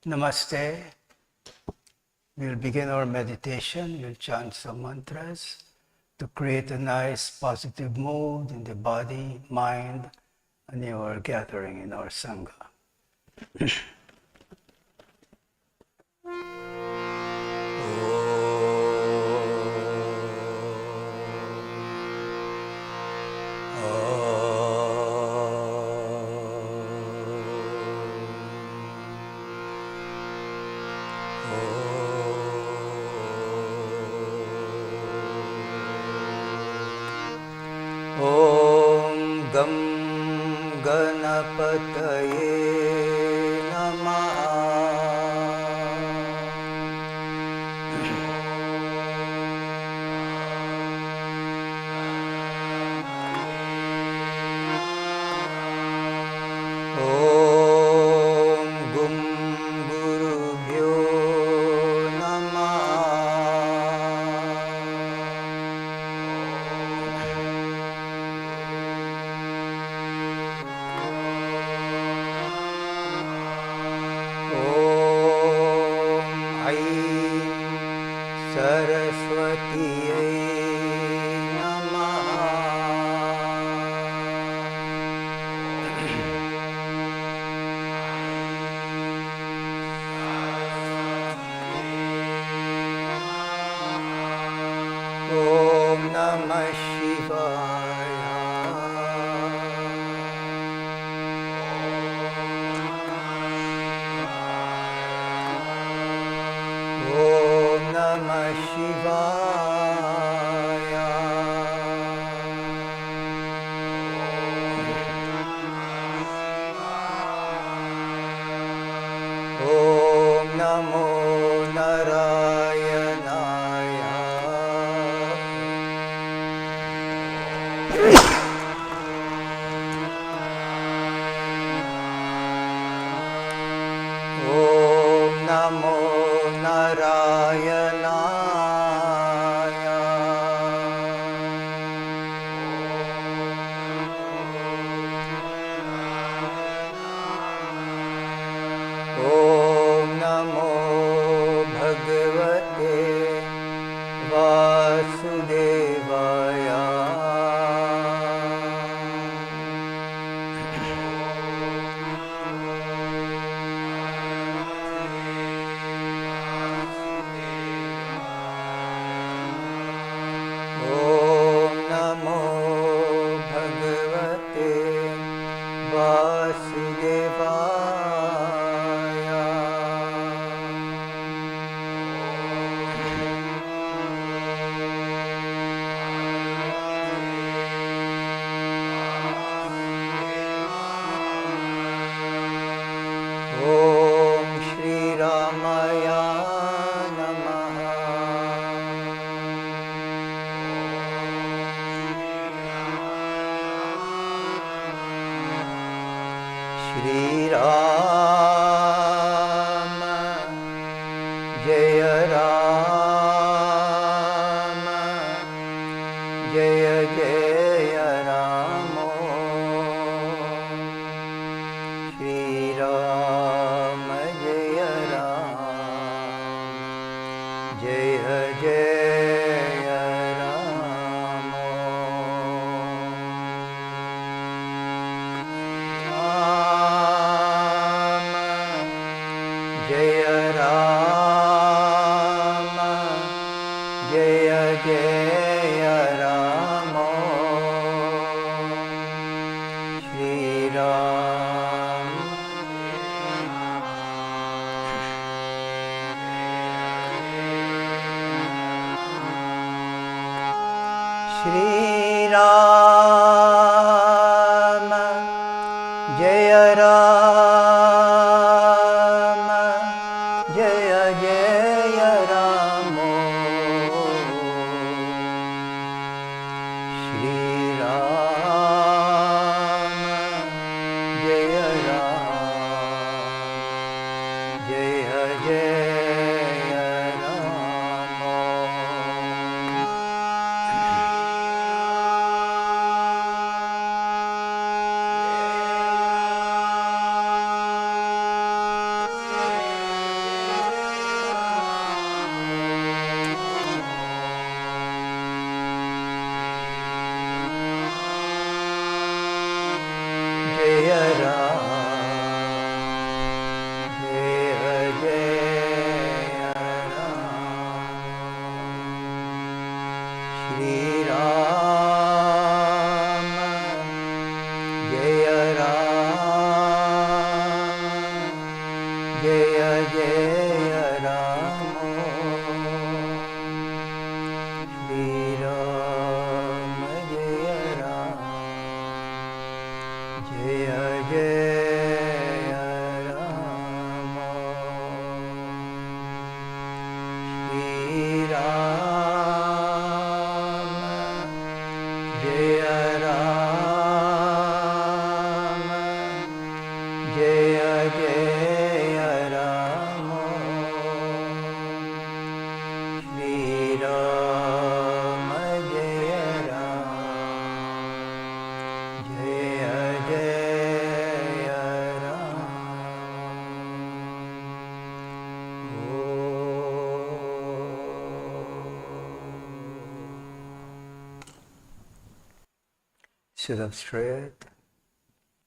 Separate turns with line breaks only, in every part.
Namaste. We'll begin our meditation. We'll chant some mantras to create a nice positive mood in the body, mind, and in our gathering in our Sangha. Jaya Rama, Shri Rama Jaya Rama, Jaya Jaya Rama, Shri Rama Jaya Rama, Jaya Jaya Rama, Shri Rama Jaya Rama, Jaya Jaya Rama. Sit up straight.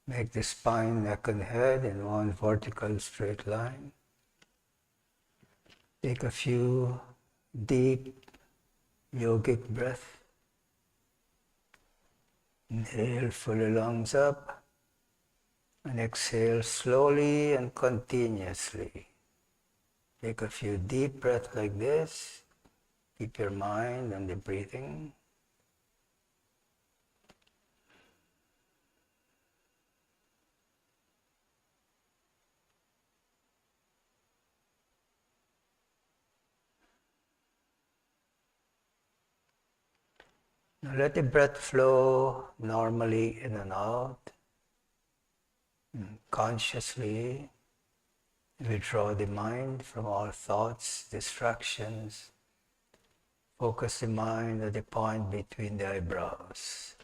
Make the spine, neck and head in one vertical straight line. Take a few deep yogic breaths. Inhale, fully lungs up, and exhale slowly and continuously. Take a few deep breaths like this. Keep your mind on the breathing. Now let the breath flow normally in and out. And consciously withdraw the mind from all thoughts, distractions. Focus the mind at the point between the eyebrows.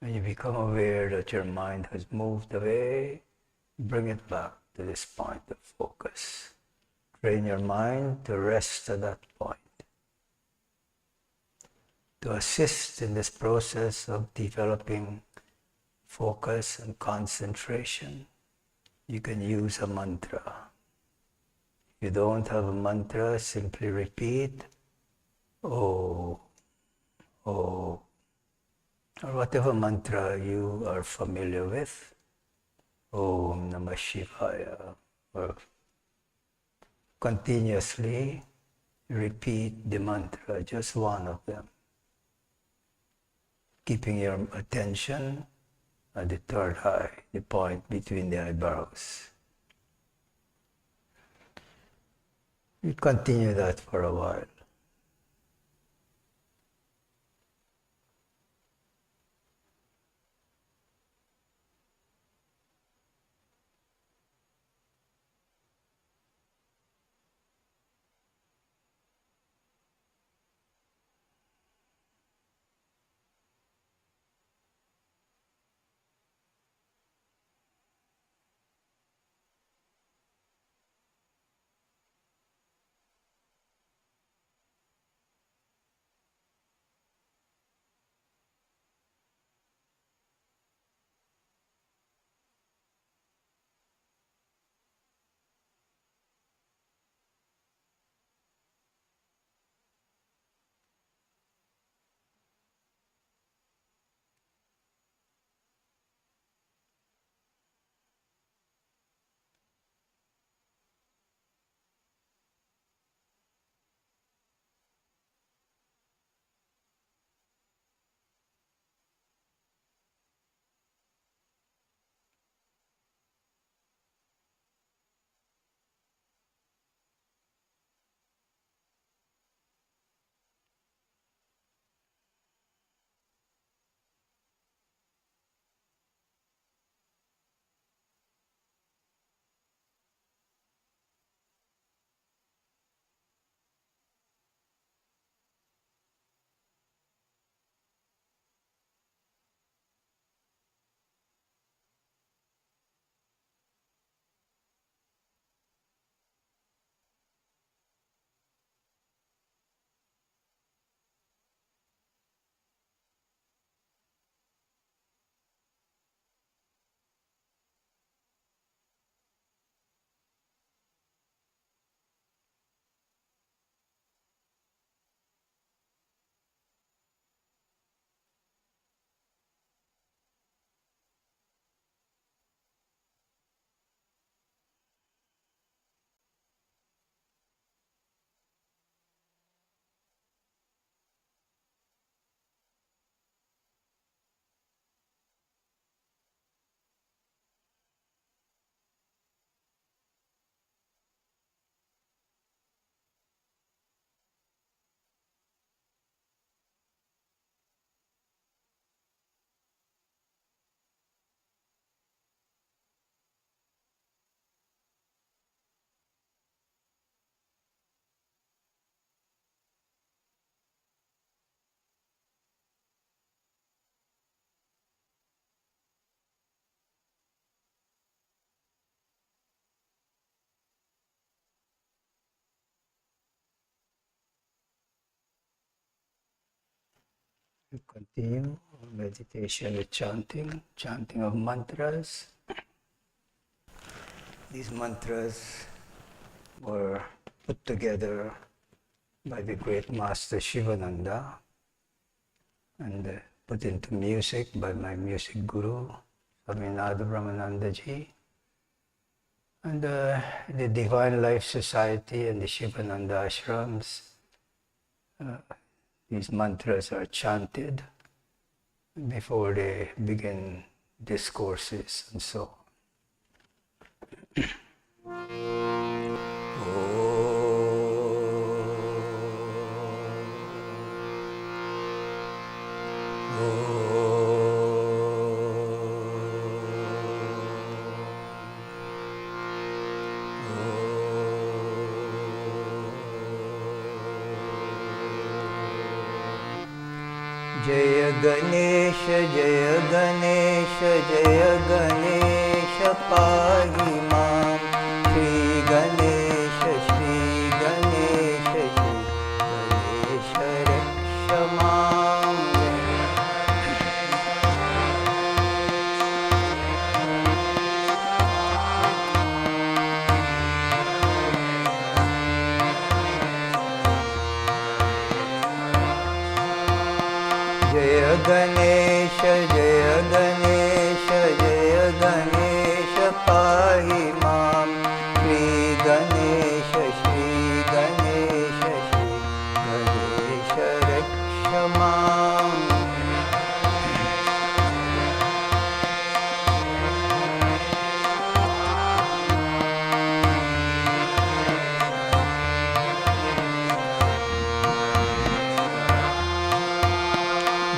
When you become aware that your mind has moved away, bring it back to this point of focus. Train your mind to rest at that point. To assist in this process of developing focus and concentration, you can use a mantra. If you don't have a mantra, simply repeat, "Oh, oh," or whatever mantra you are familiar with. Om Namah Shivaya. Or continuously repeat the mantra, just one of them. Keeping your attention at the third eye, the point between the eyebrows. You continue that for a while. We continue our meditation with chanting, chanting of mantras. These mantras were put together by the great master Shivananda and put into music by my music guru, Swaminatha Brahmanandaji. And the Divine Life Society and the Shivananda Ashrams, these mantras are chanted before they begin discourses and so on. Jaya Ganesha, Jaya Ganesha, Jaya Ganesha, Pahi Mam. Shri Ganesha, Shri Ganesha, Shri Ganesha, Raksha Mam. Jaya Ganesha, Jaya Ganesha, Jaya Ganesha, Pahi Mam. Shri Ganesha, Shri Ganesha, Shri Ganesha, Raksha Mam.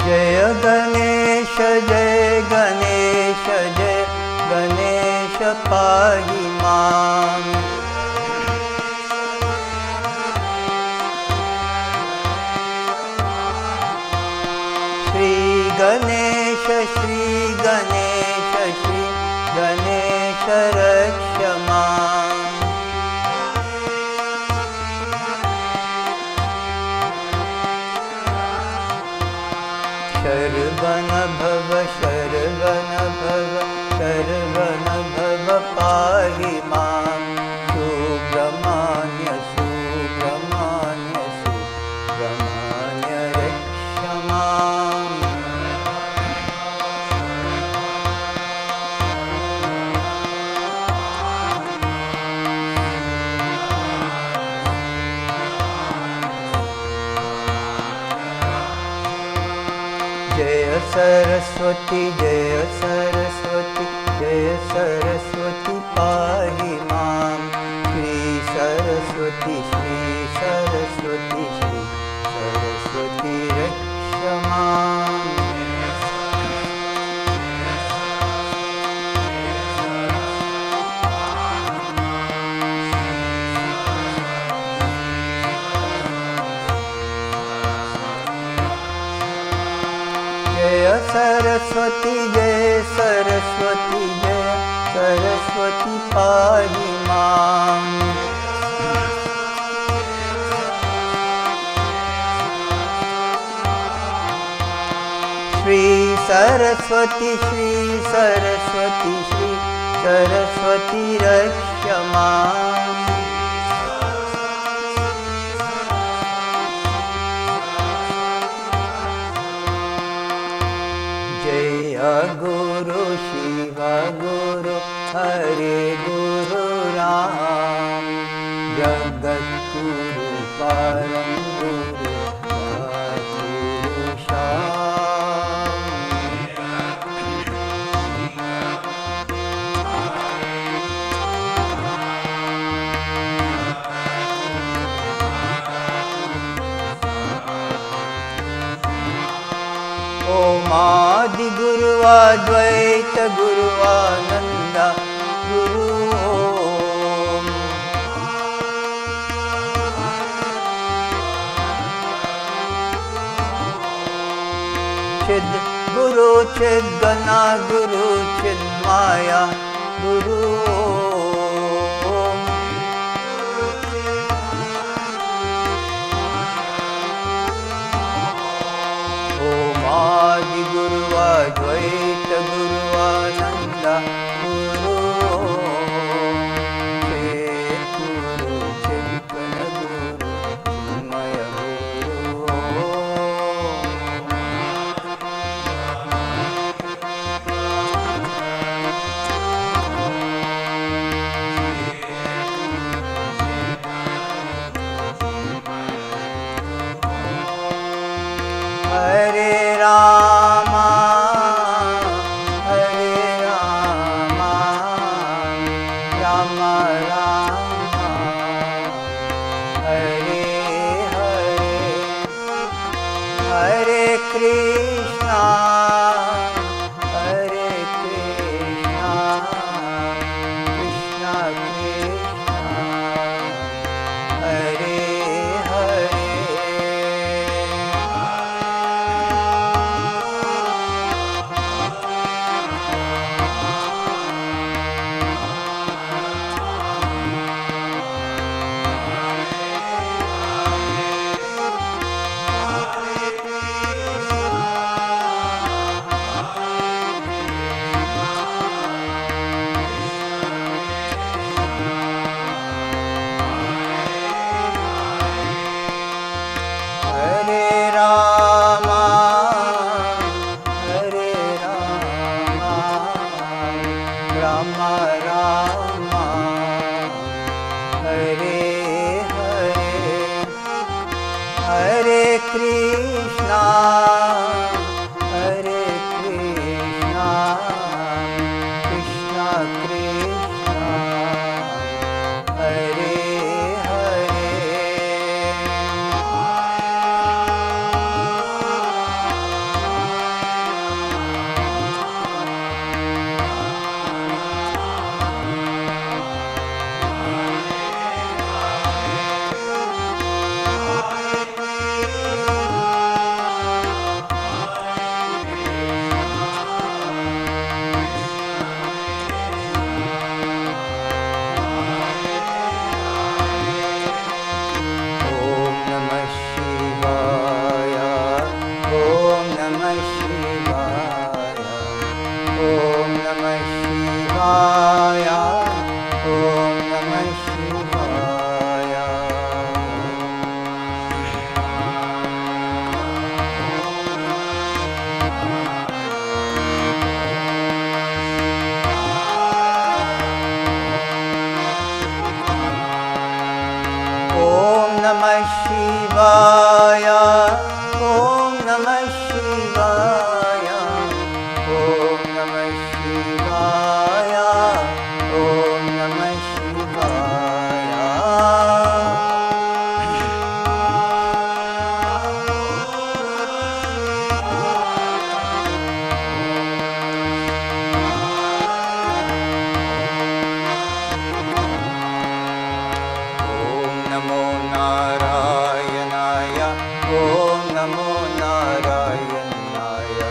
Jaya Ganesha, Jaya Ganesha, Jaya Ganesha, Pahi Mam. Shri Ganesha, Shri Ganesha, Shri Ganesha, Raksha Mam. Sharvana Bhava, Sharvana Bhava, Sharvana Bhava, Pahi Mam. Subramanya, Subramanya, Subramanya, Raksha Mam. Jaya Saraswati, Jaya Saraswati, Jaya Saraswati, Pahi Mam. Shri Saraswati, Shri Saraswati, Shri Saraswati, Raksha Mam. Jaya Saraswati, Jaya Saraswati, Jaya Saraswati, Pahi Mam. Shri Saraswati, Shri Saraswati, Shri Saraswati, Raksha Mam. Jaya Guru Shiva Guru Hare Guru Ram. Jagat Guru Param Guru Guru Sham. Om Adi Guru Advaita Guru Ananda Guru Om. Chid Guru Chid Gana Guru Chid Maya Guru Om. Om Guru Advaita Guru Ananda Guru Chet Guru Chaitanya Guru Chinmaya Guru Hare Rama, Hare Rama, Rama Rama, Hare Hare, Hare Krishna, Hare Krishna, Krishna Krishna, Hare Hare. Hare Rama, Hare Rama, Rama Rama, Hare Hare, Hare Krishna, Hare Krishna, Krishna Krishna, Hare Hare. Om Namah Shivaya, Om Namah Shivaya, Om Namah Shivaya, Om Namah Shivaya. Om Namah Shivaya, Om Namah Shivaya, Om Namah Shivaya, Om Namah Shivaya. Om Namo Narayanaya, Om Namo Narayanaya,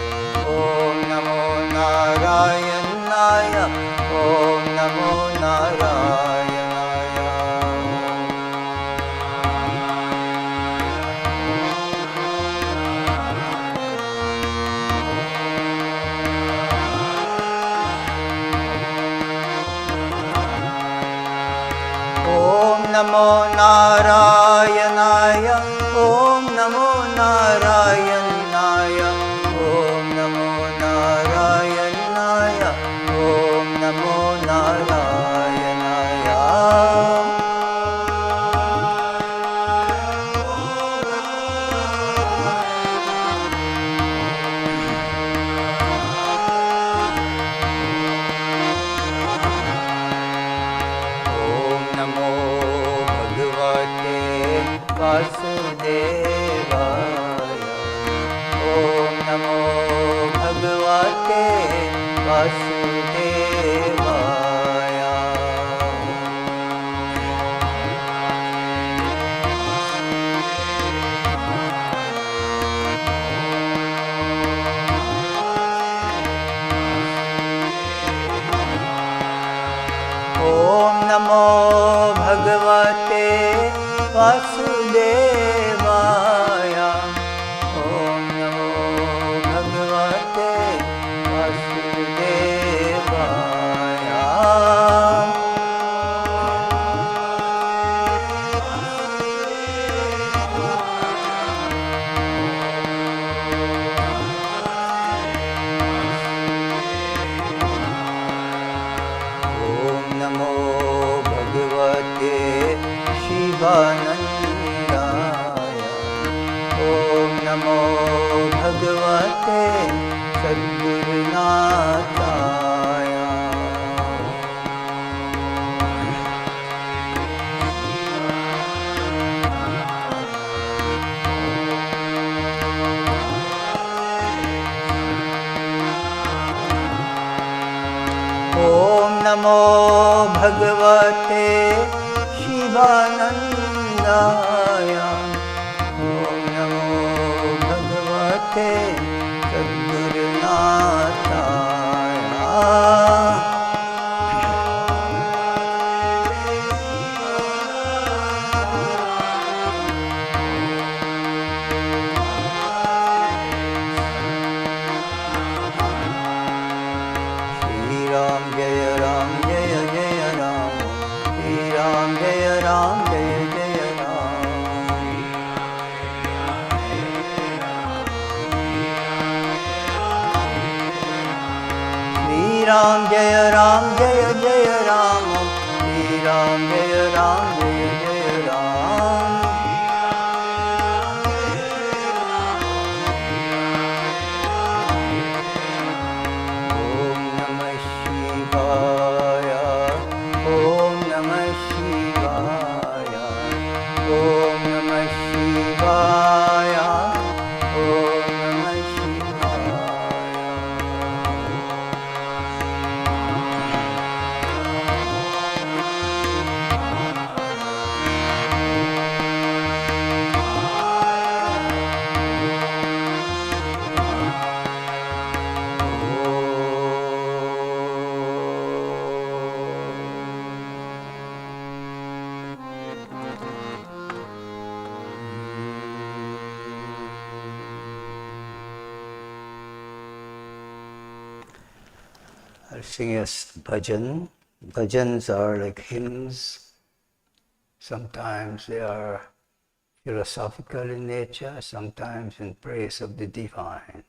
Om Namo Narayanaya, Om Namo Narayanaya. Om Namo Narayanaya, Om Namo Narayanaya, Om Namo Narayanaya, Om Namo Narayanaya. Om Namo Bhagavate Vasudevaya. नमो भगवते सद्गुरुनाथाय। ओम नमो भगवते शिवानंदाय। ओम नमो भगवते सद्गुरुनाथाय। श्री राम जय राम जय जय राम। श्री राम जय राम जय जय राम। श्री राम जय राम जय जय राम। श्री राम जय राम जय जय राम। ओम नमः शिवाय। ओम नमः शिवाय। ओम नमः शिवाय। ओम नमः शिवाय। I'll sing a bhajan. Bhajans are like hymns. Sometimes they are philosophical in nature, sometimes in praise of the divine.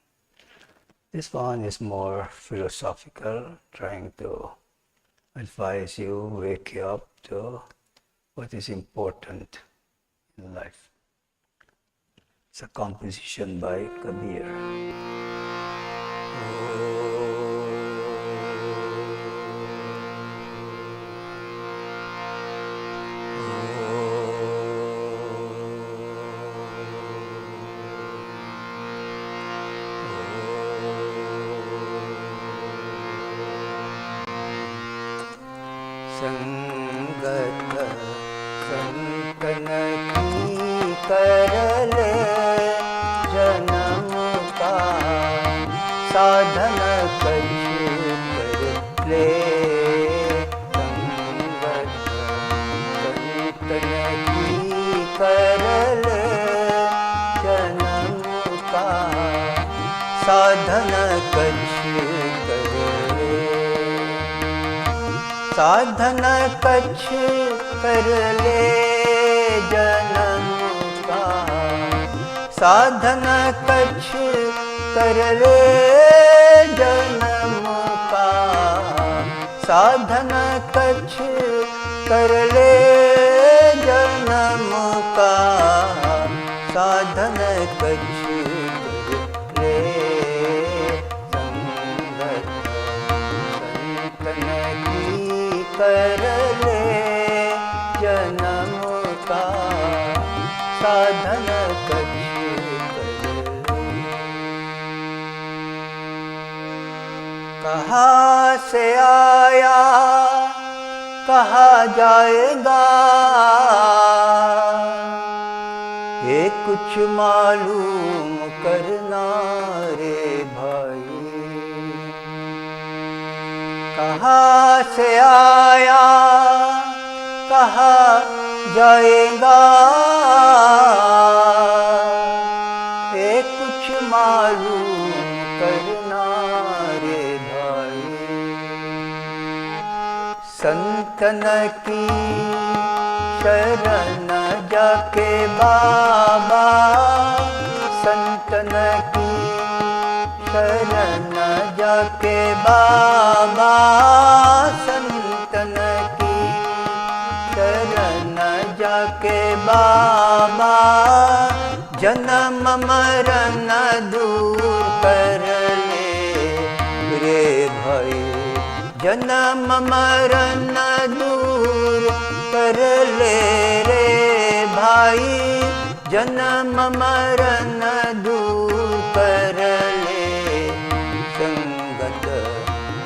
This one is more philosophical, trying to advise you, wake you up to what is important in life. It's a composition by Kabir. संगत संतन की कर ले जन्म का साधन कछ कर ले। संगत संतन की कर ले जन्म का साधन कछ कर ले। साधन कछ कर ले जन्म का साधन कछ कर ले जन्म का साधन कछ कर ले जन्म का साधन कछ कर ले। संगत संतन की कर ले जन्म का साधन कछ कर ले। कहाँ से आया कहाँ जाएगा ये कुछ मालूम करना रे भाई। कहाँ से आया कहाँ जाएगा ये कुछ मालूम करना रे भाई। संतन की शरण जाके बाबा संतन की शरण जाके बाबा संतन की शरण जाके बाबा जन जन्म मरण दूर कर ले रे भाई, जन्म मरण दूर कर ले रे भाई, जन्म मरण दूर कर ले। संगत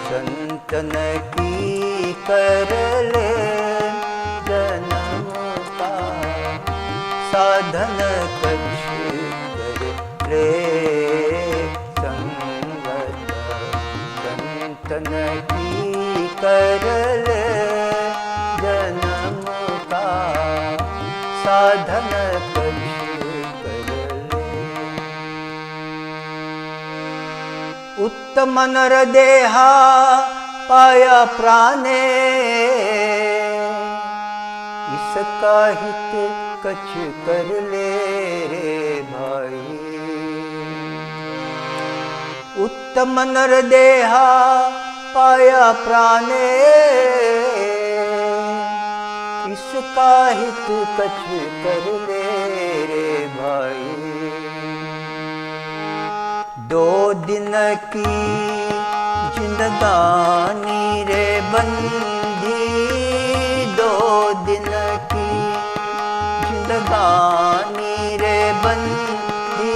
संतन की कर ले, जन्म का साधन कछ कर ले। संगत संतन की कर ले, जन्म का साधन कछ कर ले। उत्तम नर देहा पाया प्राणे, इसका हित कछ कर ले रे भाई। उत्तम नर देहा पाया प्राणे, इसका हित कछ कर ले रे भाई। दो दिन की जिंदगानी रे बंदी, दो दिन की जिंदगानी रे बंदी,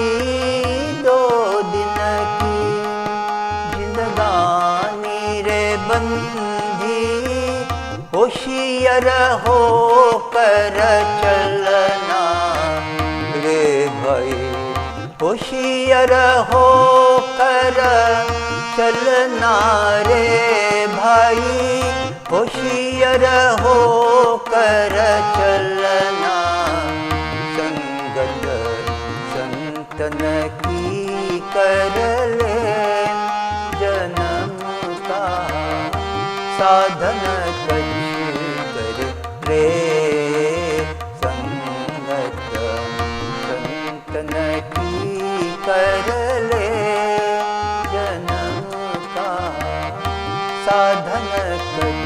दो दिन की जिंदगानी रे बंदी। होशियार हो कर चलना रे भाई, होशियार हो कर चलना रे भाई, होशियार हो कर चलना। संगत संतन की कर ले, जन्म का साधन कछ कर ले। संगत संतन की कर ले, जन्म का साधन कछ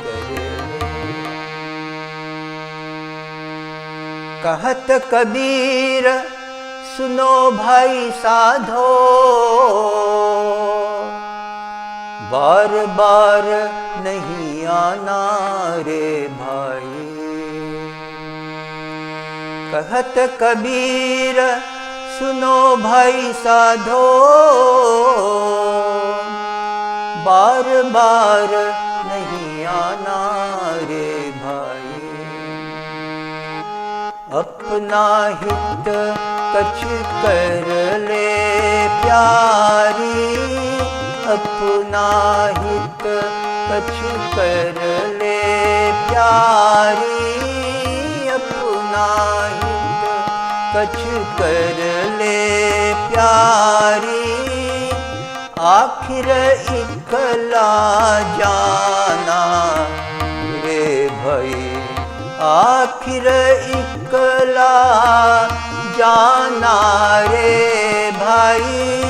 कर ले। कहत कबीर सुनो भाई साधो, बार बार नहीं आना रे भाई। कहत कबीर सुनो भाई साधो, बार बार नहीं आना रे भाई। अपना हित कछ कर ले प्यारी, अपना हित कछ कर ले प्यारी, अपना हित कछ कर ले प्यारी। आखिर इकला जाना रे भाई, आखिर इकला जाना रे भाई,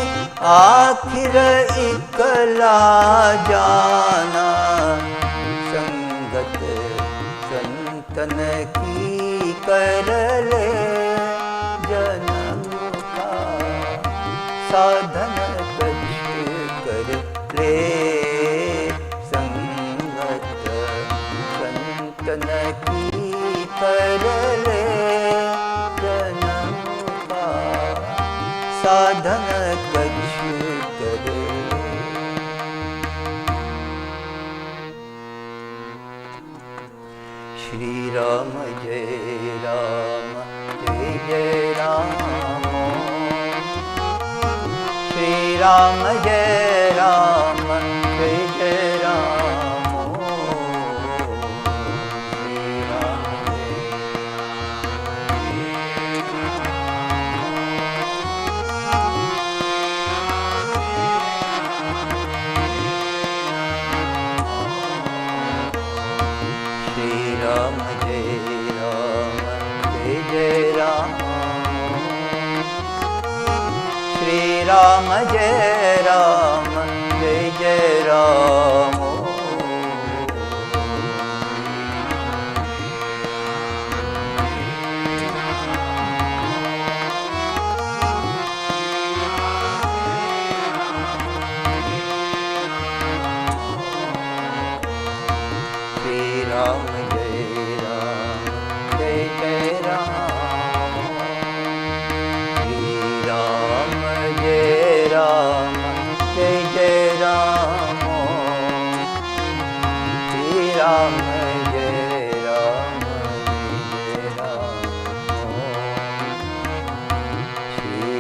आखिर इकला जाना। संगत संतन की कर ले, जन्म का साधन कछ कर ले। संगत संतन की कर ले, जन्म का साधन कछ कर ले। श्री राम जय राम जय जय राम, श्री राम जय राम जय जय राम, श्री राम श्री राम जय राम जय जय राम, श्री राम जय राम जय जय Ram.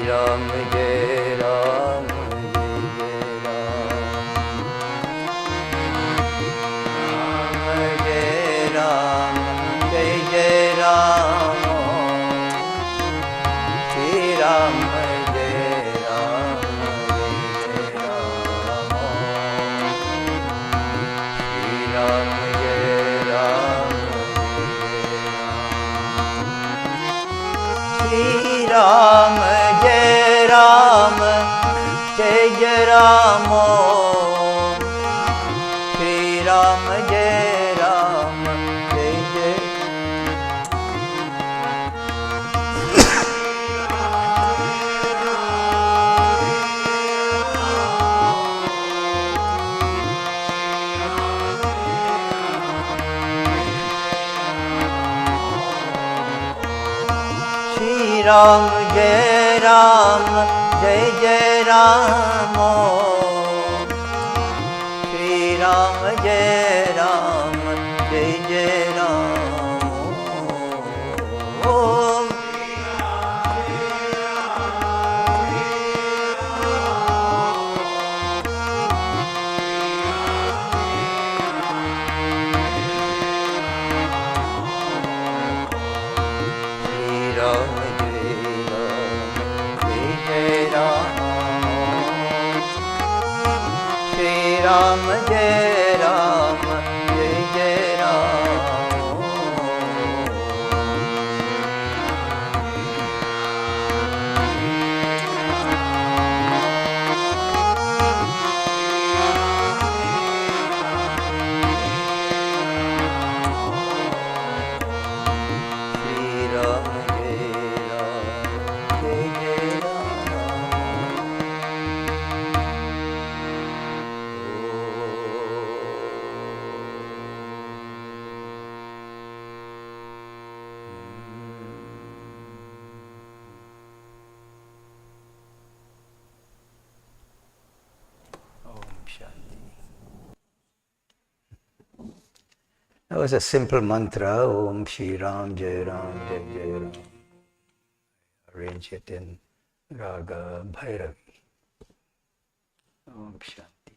Ram Jai Ram Jai Ram Jai Jai Ram Shri Ram Jai Ram Jai Ram Shri Ram Jai Ram Jai Jai Ram Shri Ram Jai Ram Jai Jai Shri Ram Jai Ram Jai Jai Ram Shri Ram Jai Ram Jai Jai Ram Om Ram Jai Ram Jai Jai Ram That was a simple mantra, Om Shri Ram Jai Ram Jai Jai Ram. Arrange it in Raga Bhairavi. Om Shanti.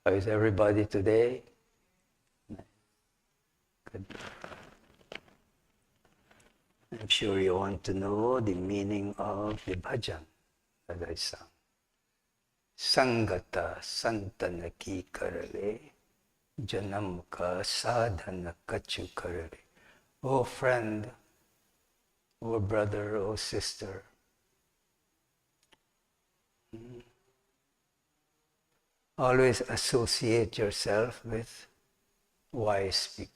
How is everybody today? Good. I'm sure you want to know the meaning of the bhajan that I sang. Sangata santana ki karale, janam ka sadhana kachu karale. Oh friend, oh brother, oh sister, always associate yourself with wise people.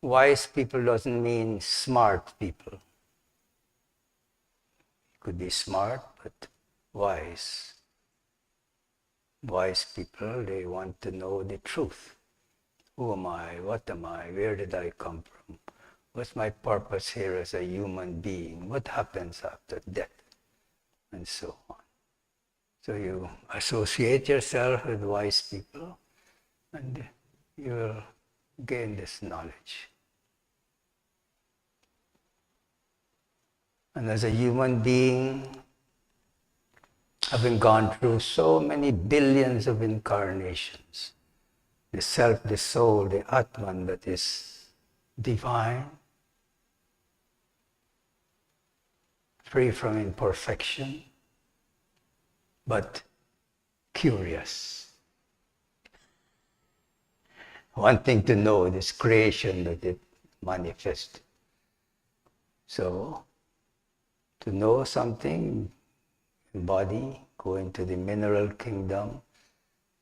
Wise people doesn't mean smart people. You could be smart, but wise. Wise people, they want to know the truth. Who am I? What am I? Where did I come from? What's my purpose here as a human being? What happens after death? And so on. So you associate yourself with wise people and you will gain this knowledge. And as a human being, having gone through so many billions of incarnations, the self, the soul, the Atman that is divine, free from imperfection, but curious, wanting to know this creation that it manifests. So, to know something, body, go into the mineral kingdom,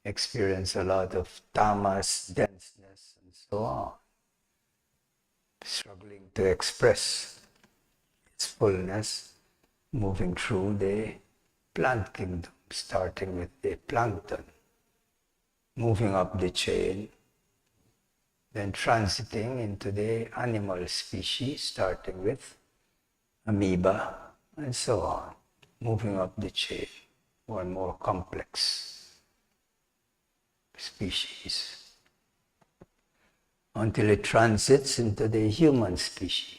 experience a lot of tamas, denseness, and so on. Struggling to express its fullness, moving through the plant kingdom, starting with the plankton, moving up the chain, then transiting into the animal species, starting with amoeba, and so on, moving up the chain, more and more complex. species until it transits into the human species.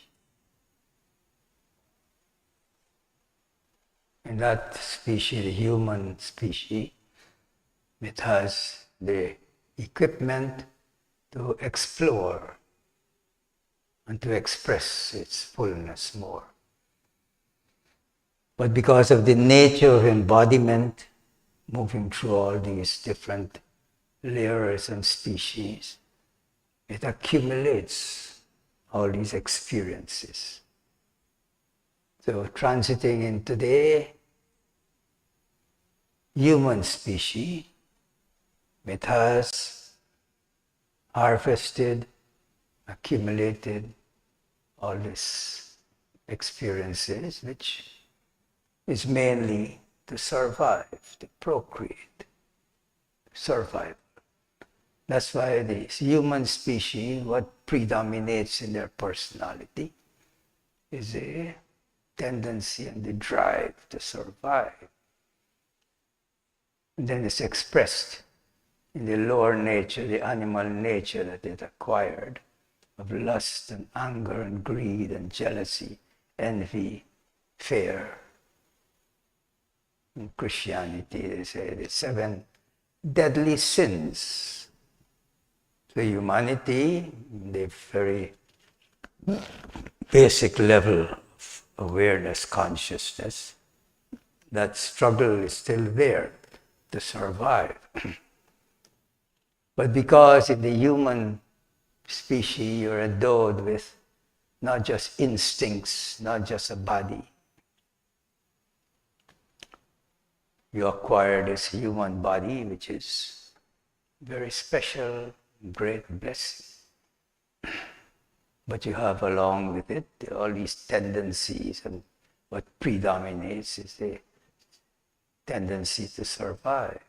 In that species, the human species, it has the equipment to explore and to express its fullness more. But because of the nature of embodiment, moving through all these different layers and species, it accumulates all these experiences. So transiting into the human species, it has harvested, accumulated all these experiences, which is mainly to survive, to procreate, survive. That's why the human species, what predominates in their personality is a tendency and the drive to survive. And then it's expressed in the lower nature, the animal nature that it acquired, of lust and anger and greed and jealousy, envy, fear. In Christianity, they say the 7 deadly sins. So humanity, the very basic level of awareness, consciousness, that struggle is still there to survive. But because in the human species you're endowed with not just instincts, not just a body, you acquire this human body, which is very special, great blessing. But you have along with it all these tendencies, and what predominates is the tendency to survive.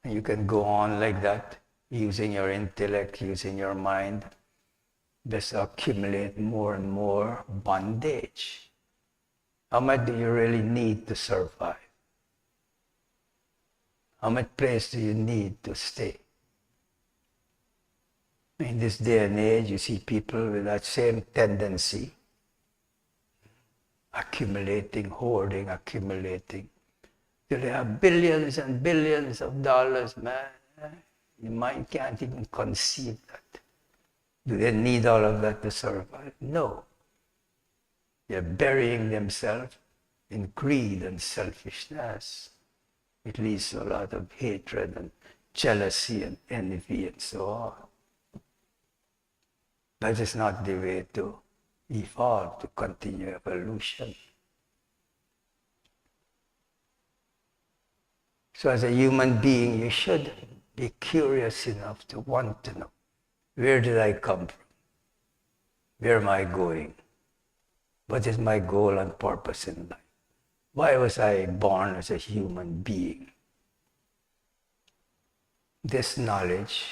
And you can go on like that, using your intellect, using your mind, just accumulate more and more bondage. How much do you really need to survive? How much place do you need to stay? In this day and age, you see people with that same tendency, accumulating, hoarding, accumulating, till they have billions and billions of dollars, man. Your mind can't even conceive that. Do they need all of that to survive? No. They're burying themselves in greed and selfishness. It leads to a lot of hatred and jealousy and envy and so on. That is not the way to evolve, to continue evolution. So as a human being, you should be curious enough to want to know, where did I come from? Where am I going? What is my goal and purpose in life? Why was I born as a human being? This knowledge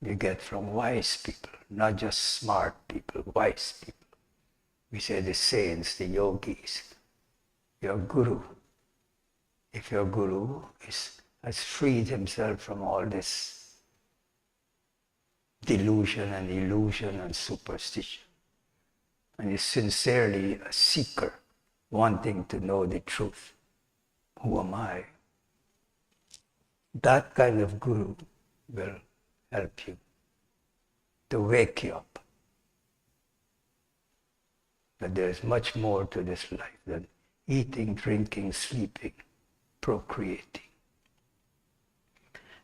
you get from wise people, not just smart people, wise people. We say the saints, the yogis, your guru. If your guru has freed himself from all this delusion and illusion and superstition, and is sincerely a seeker, wanting to know the truth. Who am I? That kind of guru will help you to wake you up. That there is much more to this life than eating, drinking, sleeping, procreating.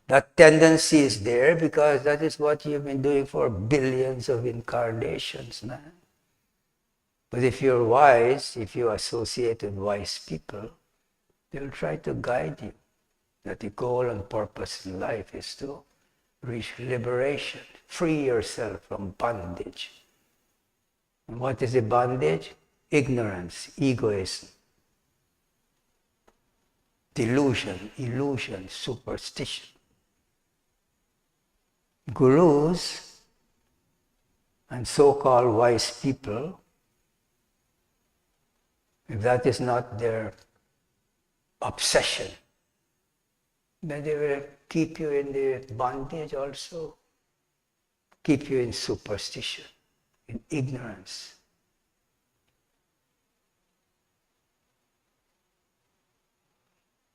That tendency is there because that is what you've been doing for billions of incarnations, man. But if you're wise, if you associate with wise people, they'll try to guide you. That the goal and purpose in life is to reach liberation, free yourself from bondage. And what is the bondage? Ignorance, egoism, delusion, illusion, superstition. Gurus and so-called wise people, if that is not their obsession, then they will keep you in the bondage also, keep you in superstition, in ignorance.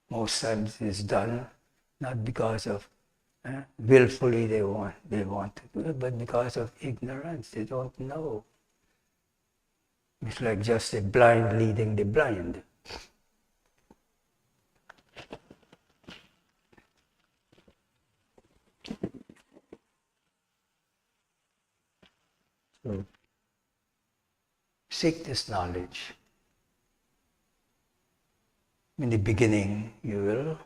Most times it's done not because of willfully they want to do it, but because of ignorance. They don't know. It's like just a blind leading the blind. So, seek this knowledge. In the beginning, you will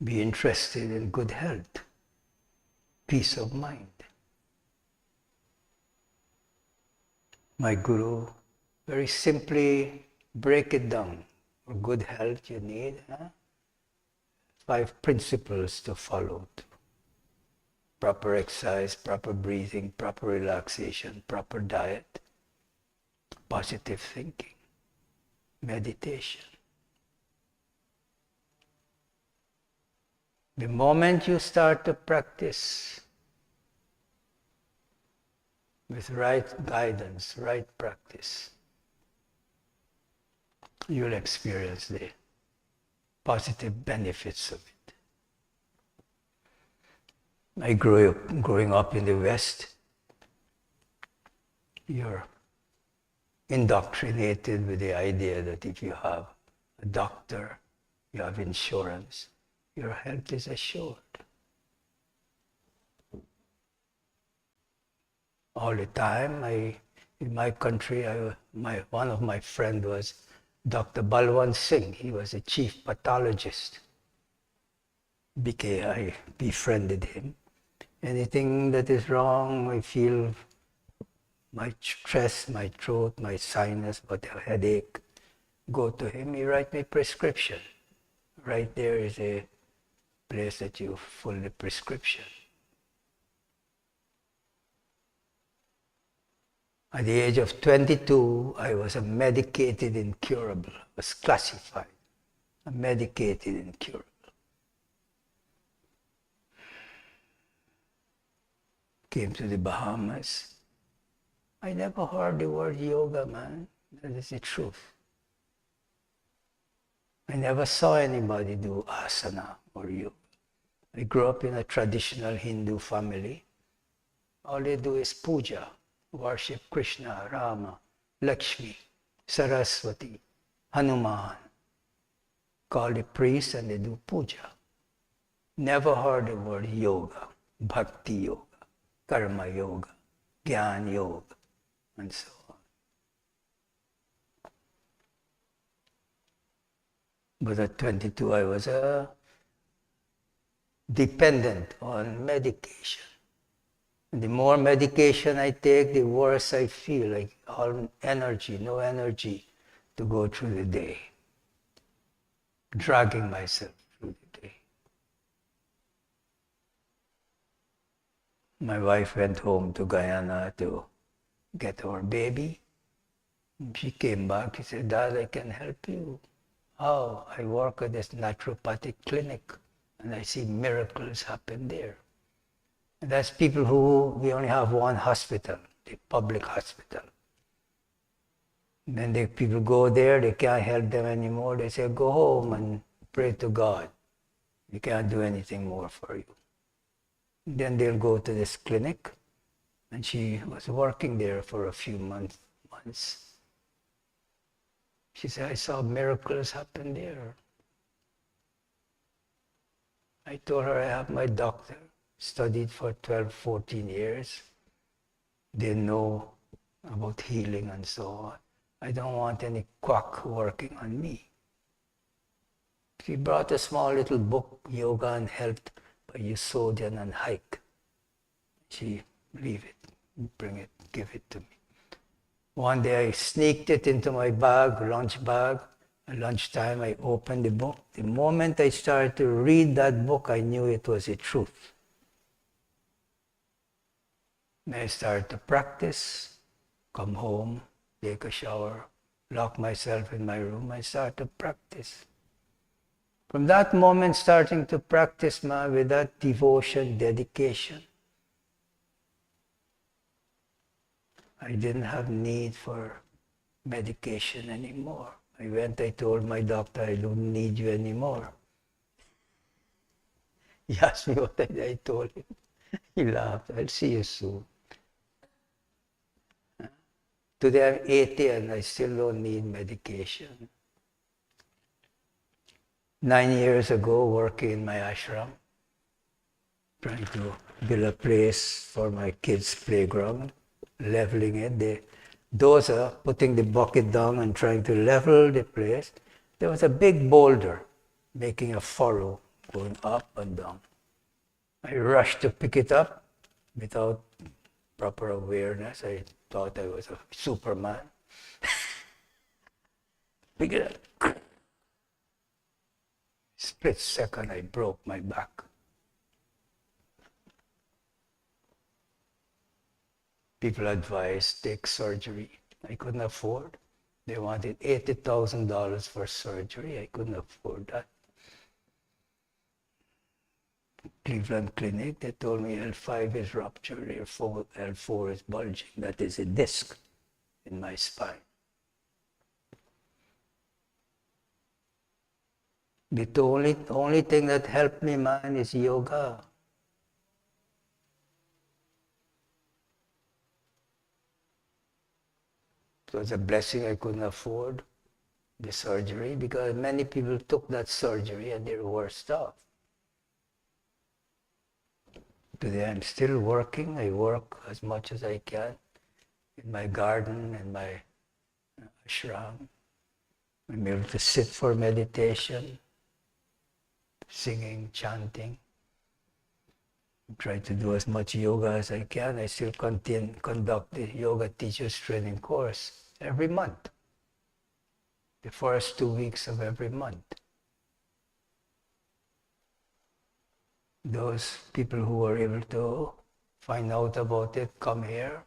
be interested in good health, peace of mind. My Guru very simply break it down. For good health you need 5 principles to follow. Proper exercise, proper breathing, proper relaxation, proper diet, positive thinking, meditation. The moment you start to practice with right guidance, right practice, you'll experience the positive benefits of it. Growing up in the West, you're indoctrinated with the idea that if you have a doctor, you have insurance, your health is assured. All the time, in my country, one of my friends was Dr. Balwant Singh. He was a chief pathologist. I befriended him. Anything that is wrong, I feel my chest, my throat, my sinus, but a headache, go to him, he writes me prescription. Right there is a place that you fill the prescription. At the age of 22, I was a medicated incurable. I was classified a medicated incurable. Came to the Bahamas. I never heard the word yoga, man. That is the truth. I never saw anybody do asana or yoga. I grew up in a traditional Hindu family. All they do is puja, worship Krishna, Rama, Lakshmi, Saraswati, Hanuman. Call the priest and they do puja. Never heard the word yoga, bhakti yoga, karma yoga, jnana yoga, and so on. But at 22, I was dependent on medication. And the more medication I take, the worse I feel, like all energy, no energy to go through the day. Dragging myself through the day. My wife went home to Guyana to get our baby. She came back, she said, Dad, I can help you. How? I work at this naturopathic clinic and I see miracles happen there. And that's people we only have one hospital, the public hospital. And then the people go there, they can't help them anymore. They say, go home and pray to God. We can't do anything more for you. And then they'll go to this clinic, and she was working there for a few months. She said, I saw miracles happen there. I told her I have my doctor, studied for 12, 14 years. They know about healing and so on. I don't want any quack working on me. She brought a small little book, Yoga and Health by Yasodhyan and Haik. She leave it, bring it, give it to me. One day I sneaked it into my bag, lunch bag. At lunchtime I opened the book. The moment I started to read that book, I knew it was the truth. And I started to practice, come home, take a shower, lock myself in my room, I started to practice. From that moment, starting to practice with that devotion, dedication, I didn't have need for medication anymore. I told my doctor, I don't need you anymore. He asked me what I told him. He laughed. I'll see you soon. Today I'm 80 and I still don't need medication. 9 years ago, working in my ashram, trying to build a place for my kids' playground, leveling it. Those are putting the bucket down and trying to level the place. There was a big boulder making a furrow going up and down. I rushed to pick it up without proper awareness. I thought I was a Superman. Pick it up. Split second, I broke my back. People advised, take surgery. I couldn't afford. They wanted $80,000 for surgery. I couldn't afford that. Cleveland Clinic, they told me L5 is ruptured, L4 is bulging. That is a disc in my spine. The only thing that helped me, man, is yoga. It was a blessing I couldn't afford the surgery because many people took that surgery and they're worse off. Today I'm still working. I work as much as I can in my garden and my ashram. I'm able to sit for meditation, singing, chanting. I try to do as much yoga as I can. I still conduct the yoga teachers training course every month, the first 2 weeks of every month. Those people who are able to find out about it come here.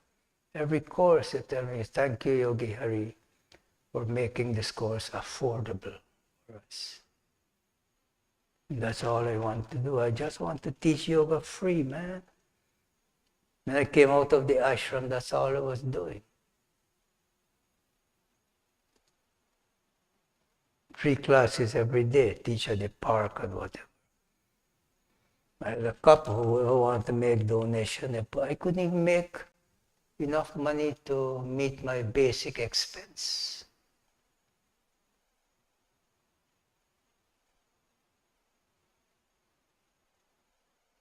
Every course they tell me, thank you, Yogi Hari, for making this course affordable for us. And that's all I want to do. I just want to teach yoga free, man. When I came out of the ashram, that's all I was doing. Free classes every day, teach at the park and whatever. I had a couple who wanted to make donation. I couldn't even make enough money to meet my basic expense.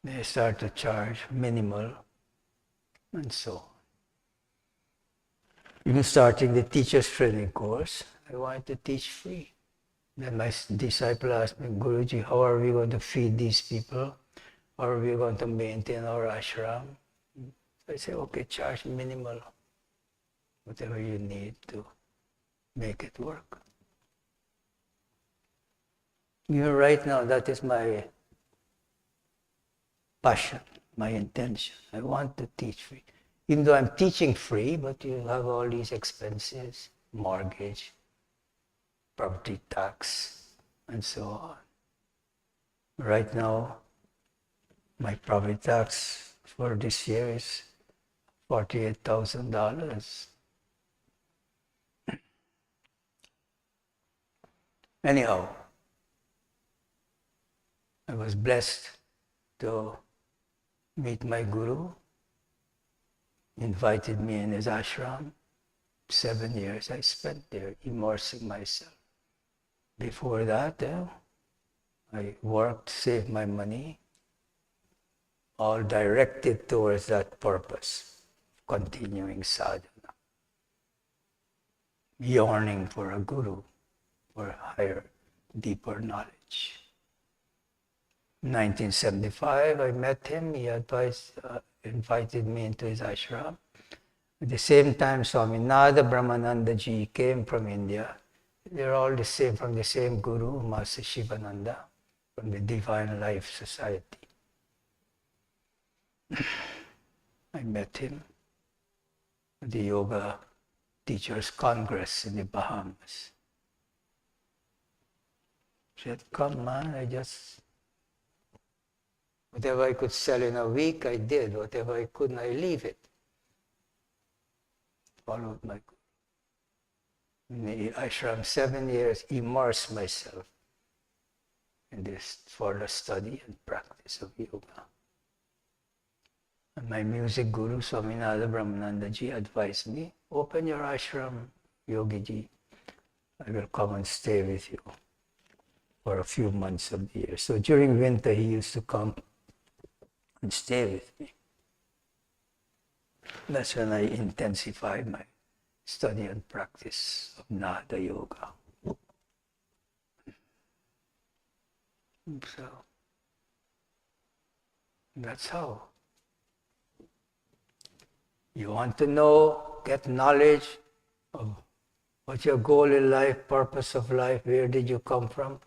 They start to charge minimal and so on. Even starting the teacher's training course, I wanted to teach free. Then my disciple asked me, Guruji, how are we going to feed these people? How are we going to maintain our ashram? So I say, okay, charge minimal, whatever you need to make it work. Even right now, that is my passion, my intention. I want to teach free. Even though I'm teaching free, but you have all these expenses, mortgage, property tax, and so on. Right now, my property tax for this year is $48,000. Anyhow, I was blessed to meet my guru. He invited me in his ashram. 7 years I spent there immersing myself. Before that, I worked, saved my money, all directed towards that purpose, continuing sadhana, yearning for a guru, for higher, deeper knowledge. In 1975, I met him. He invited me into his ashram. At the same time, Swami Nada Brahmananda ji came from India. They're all the same, from the same guru, Master Shivananda, from the Divine Life Society. I met him at the Yoga Teachers Congress in the Bahamas. Said, come man, whatever I could sell in a week, I did. Whatever I couldn't, I leave it. Followed my Guru. In the ashram, 7 years, immersed myself in this further study and practice of yoga. And my music guru, Swaminatha Brahmanandaji, advised me, open your ashram, Yogiji. I will come and stay with you for a few months of the year. So during winter, he used to come and stay with me. That's when I intensified my study and practice of Nada Yoga. So, that's how. You want to know, get knowledge of what's your goal in life, purpose of life, where did you come from,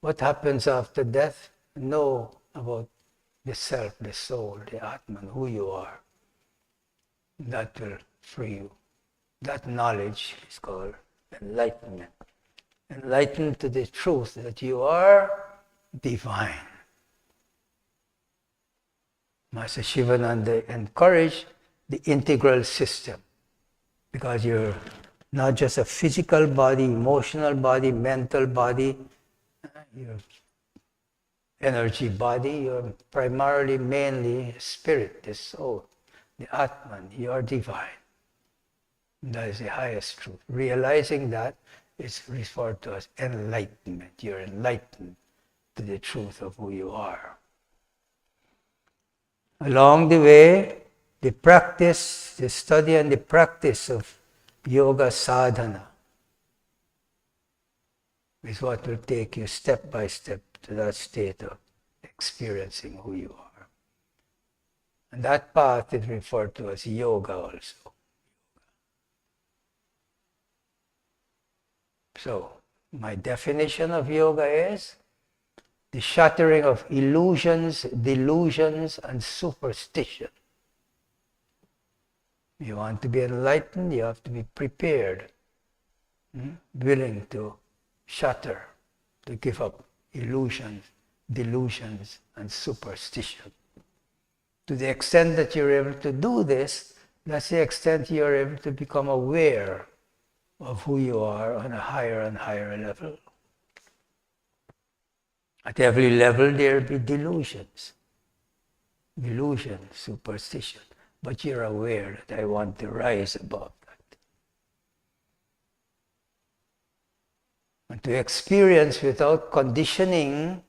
what happens after death, know about the self, the soul, the Atman, who you are. That will free you. That knowledge is called enlightenment. Enlightened to the truth that you are divine. Master Shivananda encouraged the integral system because you're not just a physical body, emotional body, mental body, your energy body, you're primarily, mainly spirit, the soul, the Atman, you are divine. That is the highest truth. Realizing that is referred to as enlightenment. You're enlightened to the truth of who you are. Along the way, the practice, the study and the practice of yoga sadhana is what will take you step by step to that state of experiencing who you are. And that path is referred to as yoga also. So, my definition of yoga is the shattering of illusions, delusions, and superstition. You want to be enlightened, you have to be prepared, willing to shatter, to give up illusions, delusions, and superstition. To the extent that you're able to do this, that's the extent you're able to become aware of who you are on a higher and higher level. At every level there will be delusions, superstition, but you're aware that I want to rise above that. And to experience without conditioning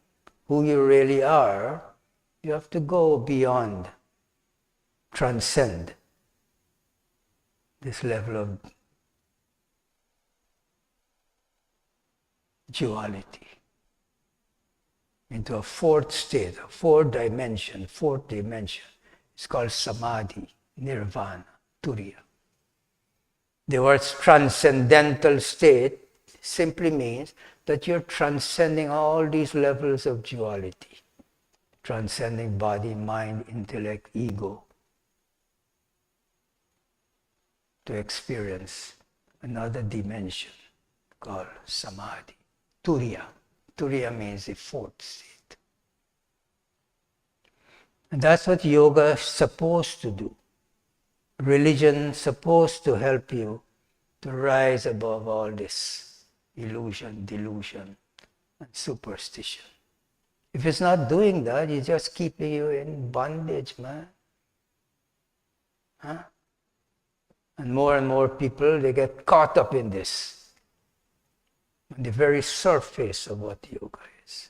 who you really are, you have to go beyond, transcend this level of duality into a fourth state, a fourth dimension. It's called samadhi, nirvana, turiya. The word transcendental state simply means that you're transcending all these levels of duality, transcending body, mind, intellect, ego, to experience another dimension called samadhi, turiya. Turiya means the fourth state. And that's what yoga is supposed to do. Religion is supposed to help you to rise above all this illusion, delusion, and superstition. If it's not doing that, it's just keeping you in bondage, man. And more people, they get caught up in this. On the very surface of what yoga is.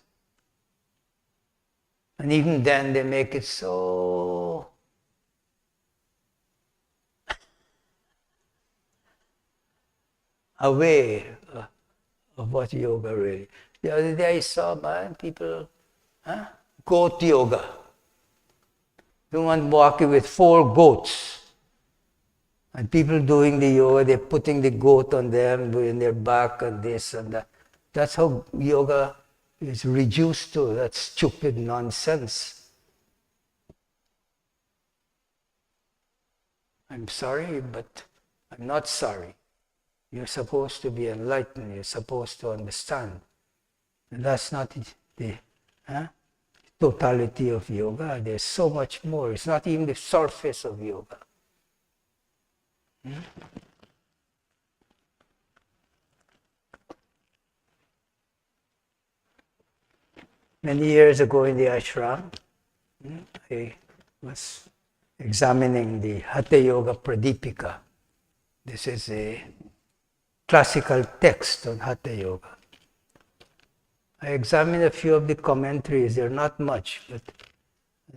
And even then they make it so away of what yoga really is. The other day I saw, man, people goat yoga. Someone walking with 4 goats. And people doing the yoga, they're putting the goat on them, in their back and this and that. That's how yoga is reduced to, that stupid nonsense. I'm sorry, but I'm not sorry. You're supposed to be enlightened, you're supposed to understand And that's not the totality of yoga. There's so much more. It's not even the surface of yoga. Many years ago in the ashram, I was examining the Hatha Yoga Pradipika. This is a classical text on Hatha Yoga. I examined a few of the commentaries. They're not much, but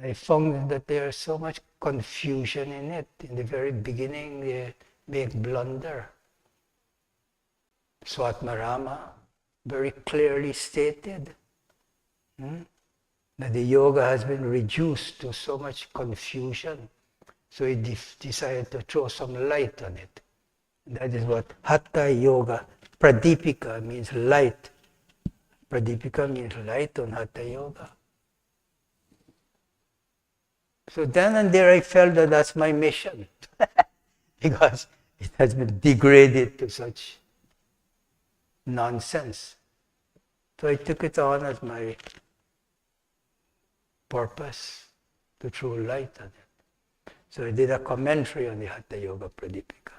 I found that there's so much confusion in it. In the very beginning, they make blunder. Swatmarama very clearly stated that the yoga has been reduced to so much confusion. So he decided to throw some light on it. That is what Hatha Yoga Pradipika means, light. Pradipika means light on Hatha Yoga. So then and there I felt that that's my mission because it has been degraded to such nonsense. So I took it on as my purpose to throw light on it. So I did a commentary on the Hatha Yoga Pradipika.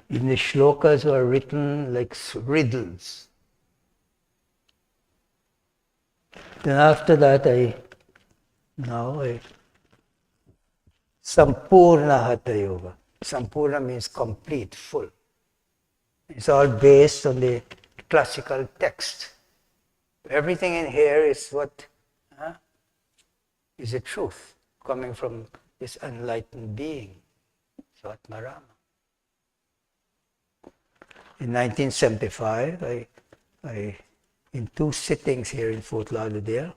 Even the shlokas were written like riddles. Then after that, Sampoorna Hatha Yoga. Sampurna means complete, full. It's all based on the classical text. Everything in here is what is the truth coming from this enlightened being, Swatmarama. In 1975, I in 2 sittings here in Fort Lauderdale,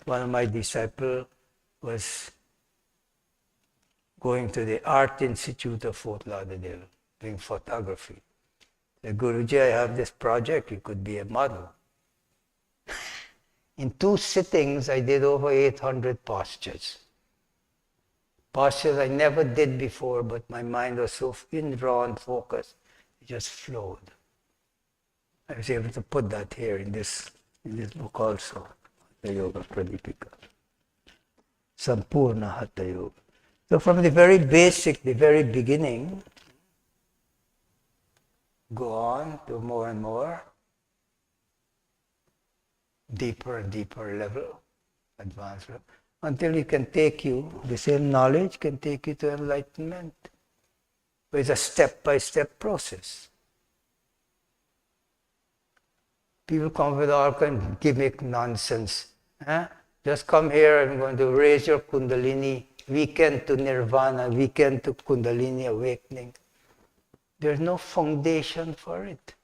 one of my disciples was going to the Art Institute of Fort Lauderdale, doing photography. The Guruji, I have this project, you could be a model. In 2 sittings, I did over 800 postures. Postures I never did before, but my mind was so indrawn, focused, it just flowed. I was able to put that here in this book also, the Yoga Pradipika. Sampoorna Hatha Yoga. So from the very basic, the very beginning, go on to more and more, deeper and deeper level, advanced level, until it can take you, the same knowledge can take you to enlightenment. It's a step-by-step process. People come with all kind of gimmick nonsense. Just come here, I'm going to raise your Kundalini, weekend to Nirvana, weekend to Kundalini awakening. There's no foundation for it.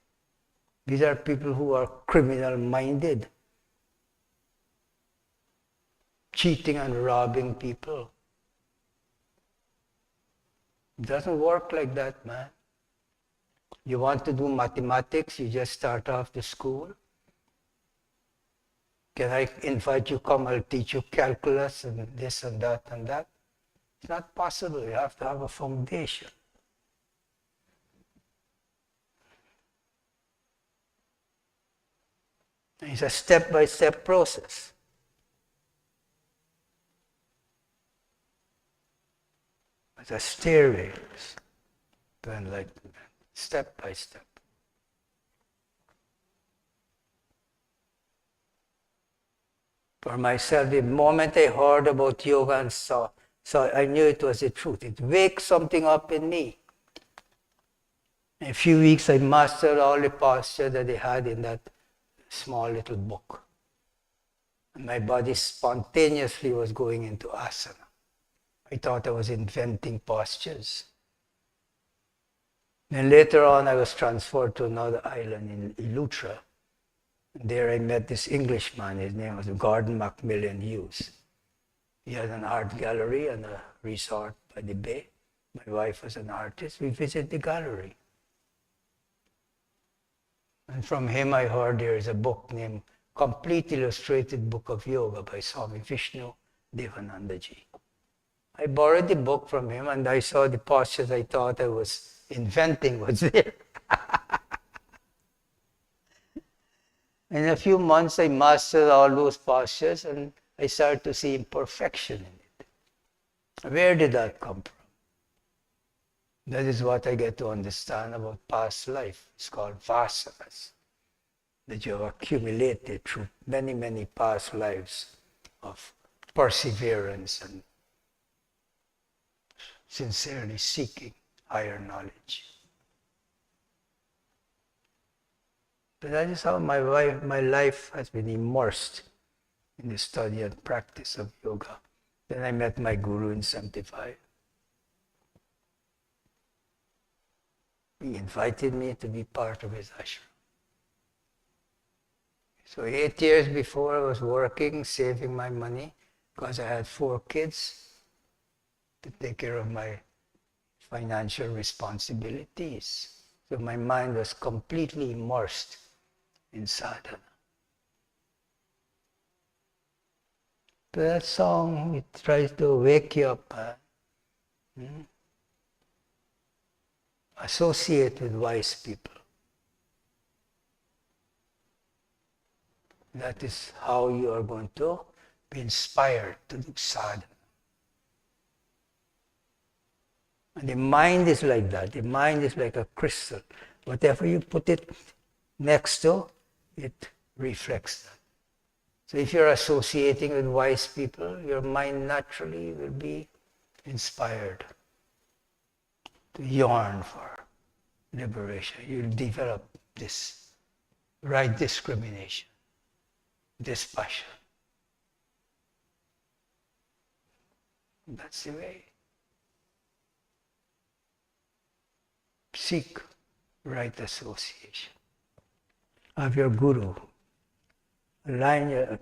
These are people who are criminal-minded, cheating and robbing people. It doesn't work like that, man. You want to do mathematics, you just start off the school. Can I invite you, come, I'll teach you calculus and this and that and that. It's not possible, you have to have a foundation. It's a step-by-step process. It's a stairway to enlightenment, step by step. For myself, the moment I heard about yoga and saw, I knew it was the truth. It wakes something up in me. In a few weeks, I mastered all the postures that they had in that small little book. And my body spontaneously was going into asana. I thought I was inventing postures. Then later on, I was transferred to another island in Ilutra. And there I met this Englishman. His name was Gordon Macmillan Hughes. He had an art gallery and a resort by the bay. My wife was an artist. We visited the gallery. And from him I heard there is a book named Complete Illustrated Book of Yoga by Swami Vishnu Devanandaji. I borrowed the book from him and I saw the postures I thought I was inventing was there. In a few months, I mastered all those postures and I started to see imperfection in it. Where did that come from? That is what I get to understand about past life. It's called vasanas, that you have accumulated through many, many past lives of perseverance and sincerely seeking higher knowledge. So that is how my life has been immersed in the study and practice of yoga. Then I met my guru in 75. He invited me to be part of his ashram. So 8 years before, I was working, saving my money, because I had 4 kids to take care of my financial responsibilities. So my mind was completely immersed in sadhana. So that song, it tries to wake you up. Associate with wise people. That is how you are going to be inspired to do sadhana. And the mind is like that. The mind is like a crystal. Whatever you put it next to, it reflects that. So if you're associating with wise people, your mind naturally will be inspired to yearn for liberation. You'll develop this right discrimination, dispassion. That's the way. Seek right association of your guru. Align your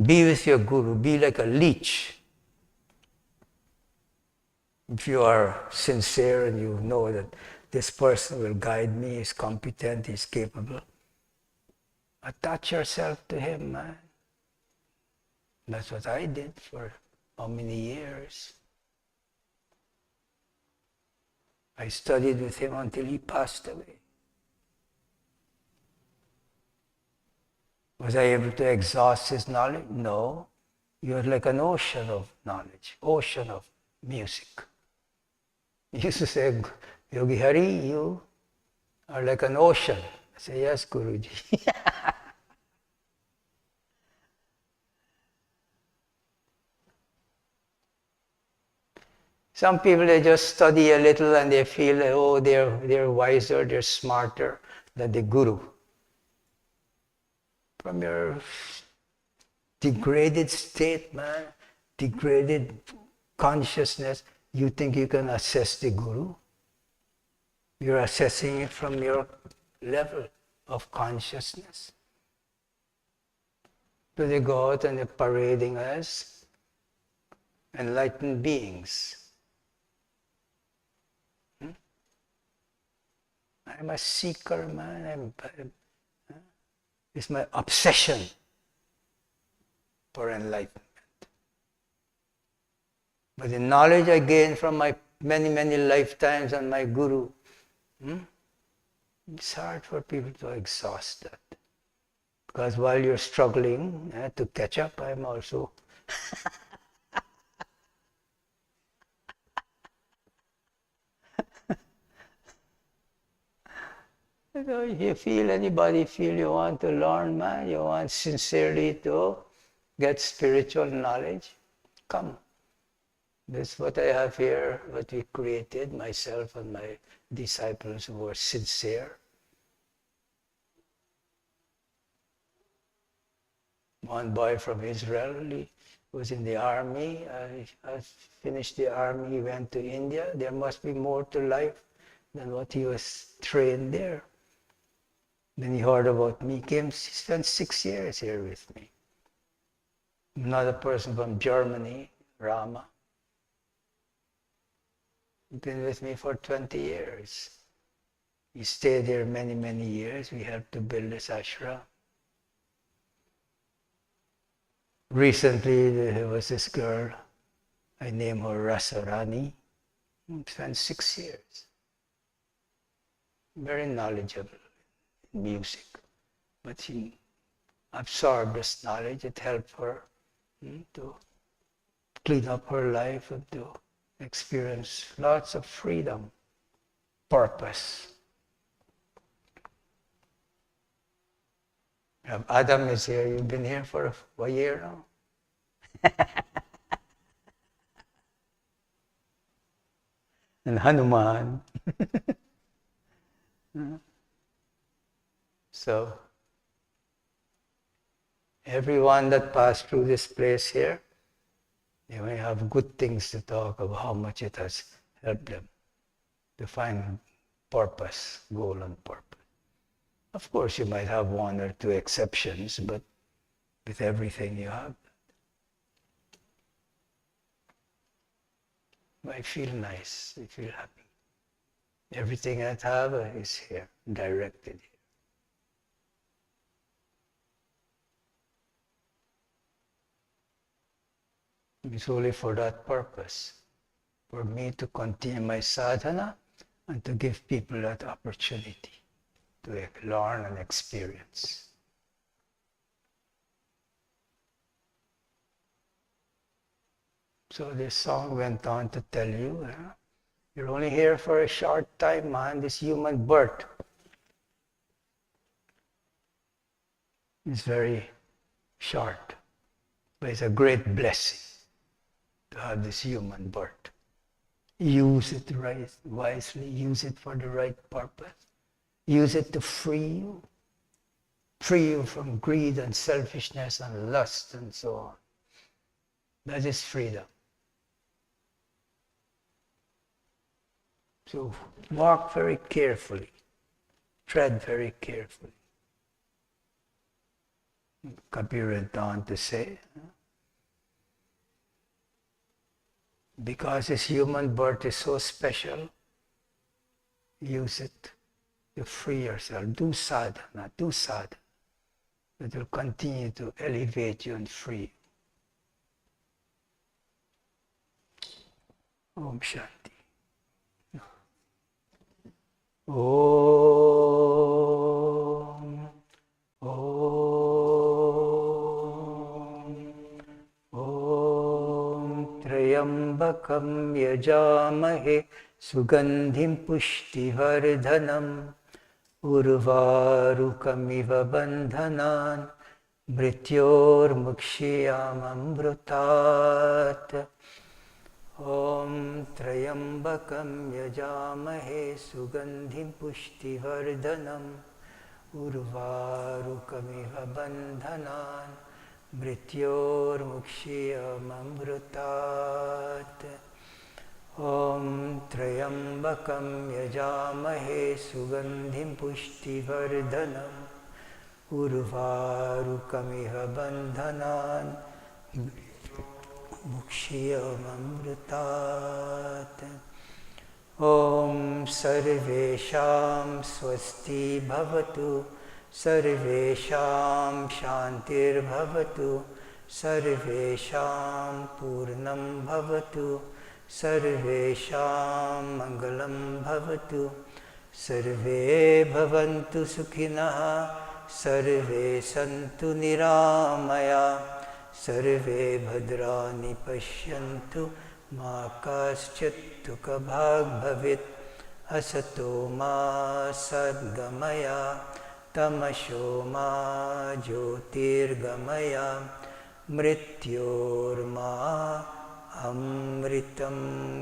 be with your guru, be like a leech. If you are sincere and you know that this person will guide me, is competent, is capable, attach yourself to him, man. That's what I did for how many years. I studied with him until he passed away. Was I able to exhaust his knowledge? No. You're like an ocean of knowledge, ocean of music. He used to say, Yogi Hari, you are like an ocean. I say, yes, Guruji. Some people, they just study a little and they feel like, oh, they're wiser, they're smarter than the guru. From your degraded state, man, degraded consciousness, you think you can assess the guru? You're assessing it from your level of consciousness. So they go out and they're parading us enlightened beings. I'm a seeker, man. It's my obsession for enlightenment. But the knowledge I gained from my many, many lifetimes and my guru, it's hard for people to exhaust that. Because while you're struggling to catch up, I'm also so if you feel, anybody feel you want to learn, man, you want sincerely to get spiritual knowledge, come. This is what I have here, what we created, myself and my disciples who were sincere. One boy from Israel, he was in the army. I finished the army, he went to India. There must be more to life than what he was trained there. Then he heard about me, he spent 6 years here with me. Another person from Germany, Rama. He's been with me for 20 years. He stayed here many, many years. We helped to build this ashram. Recently, there was this girl, I named her Rasarani, who spent 6 years. very knowledgeable in music. But she absorbed this knowledge. It helped her to clean up her life and to experience lots of freedom, purpose. Adam is here. You've been here for a year now. And Hanuman. So, everyone that passed through this place here, they may have good things to talk about how much it has helped them to find purpose, goal and purpose. Of course, you might have one or two exceptions, but with everything you have, I feel nice, I feel happy. Everything I have is here, directed here. It's only for that purpose, for me to continue my sadhana and to give people that opportunity to learn and experience. So this song went on to tell you, you're only here for a short time, man. This human birth is very short, but it's a great blessing to have this human birth. Use it right, wisely, use it for the right purpose. Use it to free you from greed and selfishness and lust and so on. That is freedom. So walk very carefully, tread very carefully. Kabir went on to say, because this human birth is so special, use it to free yourself. Do sadhana. It will continue to elevate you and free you. Om Shanti. Om. Om. Om. Trayambakam yajamahe sugandhim pushtivardhanam urvarukamiva bandhanan mrityormukshiyamamrutat. Om Trayambakam yajamahe sugandhim pushtivardhanam urvarukamiva bandhanan mrityormukshiyamamrutat. Om Trayambakam yajamahe sugandhim pushtivardhanam urvarukamiva bandhanan mukshiyamamrutat. Om Sarvesham Swasti Bhavatu Sarvesham Shantir Bhavatu Sarvesham Purnam Bhavatu Sarvesham Mangalam Bhavatu Sarve Bhavantu Sukhinah Sarve Santu Niramaya Sarve Bhadrani Pashyantu Ma Kaschat Dukhabhag Bhavit Asato Ma Sadgamaya Tamasho Ma Jyotirgamaya Mrityorma Amritam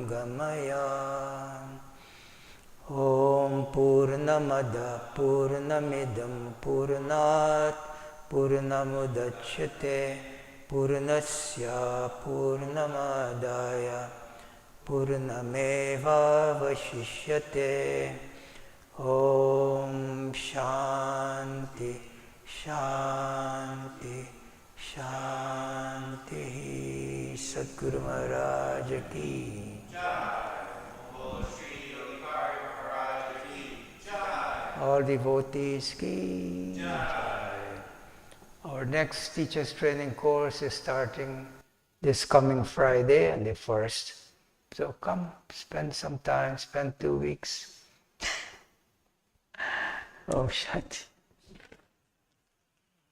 Gamaya. Om Purnamada Purnamidam Purnat Purnamudachyate Purnasya Purnamadaya Purnameva Vashishyate. Om Shanti Shanti Shanti. Sadguru Maharaj ki Jai. Shri Yogi Hari Maharaj ki Jai. All devotees ki Jai. Our next teachers training course is starting this coming Friday and the 1st. So come, spend some time, spend 2 weeks Om Shanti.